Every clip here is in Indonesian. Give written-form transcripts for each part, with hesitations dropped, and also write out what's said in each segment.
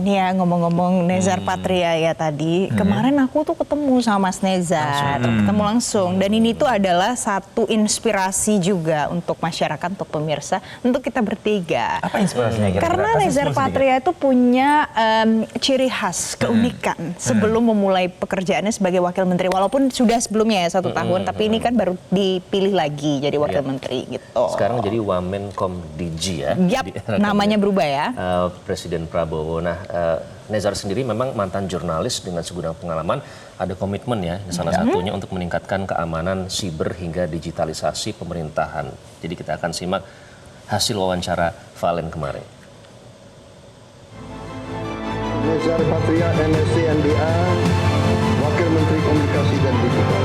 nih ya ngomong-ngomong Nezar Patria ya tadi. Kemarin aku tuh ketemu sama Mas Nezar, ketemu langsung. Dan ini tuh adalah satu inspirasi juga untuk masyarakat, untuk pemirsa, untuk kita bertiga. Apa inspirasinya kira-kira? Karena Nezar Patria itu punya ciri khas, keunikan sebelum memulai pekerjaannya sebagai Wakil Menteri. Walaupun sudah sebelumnya ya 1 tahun, tapi ini kan baru dipilih lagi jadi Wakil Menteri gitu. Sekarang jadi Wamenkomdg ya. Yap, namanya berubah ya. Presiden Prabowo. Nah, Nezar sendiri memang mantan jurnalis dengan segudang pengalaman, ada komitmen ya, salah satunya untuk meningkatkan keamanan siber hingga digitalisasi pemerintahan. Jadi kita akan simak hasil wawancara Valen kemarin. Nezar Patria, MSc MBA, Wakil Menteri Komunikasi dan Digital.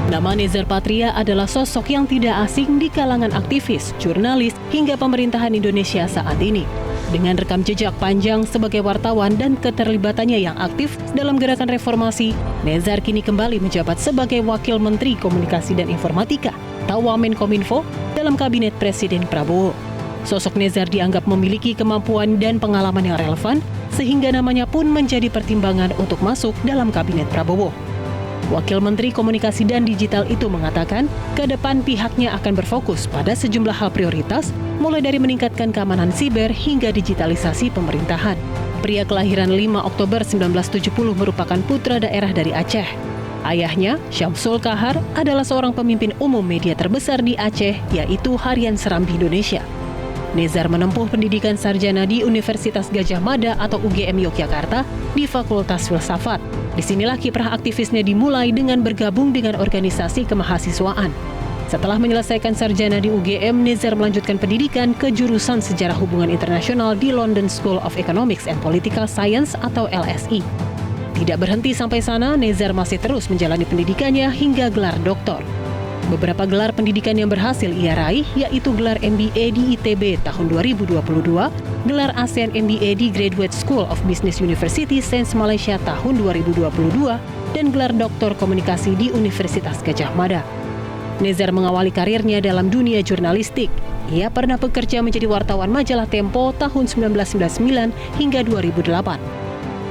Nama Nezar Patria adalah sosok yang tidak asing di kalangan aktivis, jurnalis, hingga pemerintahan Indonesia saat ini. Dengan rekam jejak panjang sebagai wartawan dan keterlibatannya yang aktif dalam gerakan reformasi, Nezar kini kembali menjabat sebagai Wakil Menteri Komunikasi dan Informatika atau Wamenkominfo dalam Kabinet Presiden Prabowo. Sosok Nezar dianggap memiliki kemampuan dan pengalaman yang relevan, sehingga namanya pun menjadi pertimbangan untuk masuk dalam Kabinet Prabowo. Wakil Menteri Komunikasi dan Digital itu mengatakan, ke depan pihaknya akan berfokus pada sejumlah hal prioritas, mulai dari meningkatkan keamanan siber hingga digitalisasi pemerintahan. Pria kelahiran 5 Oktober 1970 merupakan putra daerah dari Aceh. Ayahnya, Syamsul Kahar, adalah seorang pemimpin umum media terbesar di Aceh, yaitu Harian Serambi Indonesia. Nezar menempuh pendidikan sarjana di Universitas Gadjah Mada atau UGM Yogyakarta di Fakultas Filsafat. Disinilah kiprah aktivisnya dimulai dengan bergabung dengan organisasi kemahasiswaan. Setelah menyelesaikan sarjana di UGM, Nezar melanjutkan pendidikan ke jurusan Sejarah Hubungan Internasional di London School of Economics and Political Science atau LSE. Tidak berhenti sampai sana, Nezar masih terus menjalani pendidikannya hingga gelar doktor. Beberapa gelar pendidikan yang berhasil ia raih, yaitu gelar MBA di ITB tahun 2022, gelar ASEAN MBA di Graduate School of Business University Sains Malaysia tahun 2022, dan gelar Doktor Komunikasi di Universitas Gadjah Mada. Nezar mengawali karirnya dalam dunia jurnalistik. Ia pernah bekerja menjadi wartawan majalah Tempo tahun 1999 hingga 2008.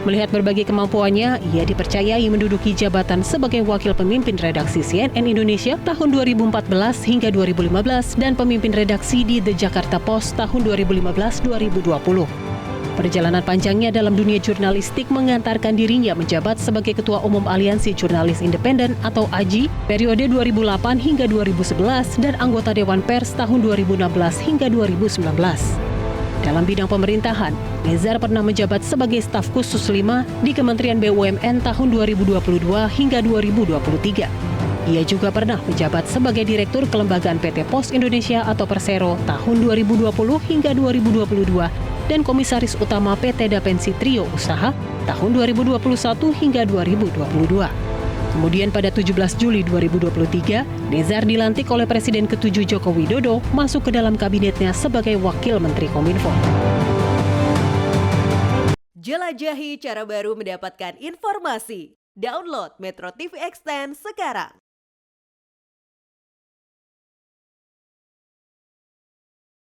Melihat berbagai kemampuannya, ia dipercayai menduduki jabatan sebagai wakil pemimpin redaksi CNN Indonesia tahun 2014 hingga 2015 dan pemimpin redaksi di The Jakarta Post tahun 2015-2020. Perjalanan panjangnya dalam dunia jurnalistik mengantarkan dirinya menjabat sebagai Ketua Umum Aliansi Jurnalis Independen atau AJI periode 2008 hingga 2011 dan anggota Dewan Pers tahun 2016 hingga 2019. Dalam bidang pemerintahan, Nezar pernah menjabat sebagai staf khusus 5 di Kementerian BUMN tahun 2022 hingga 2023. Ia juga pernah menjabat sebagai Direktur Kelembagaan PT Pos Indonesia atau Persero tahun 2020 hingga 2022 dan Komisaris Utama PT Dapensi Trio Usaha tahun 2021 hingga 2022. Kemudian pada 17 Juli 2023, Nezar dilantik oleh Presiden ke-7 Joko Widodo masuk ke dalam kabinetnya sebagai Wakil Menteri Kominfo. Jelajahi cara baru mendapatkan informasi. Download Metro TV Extend sekarang.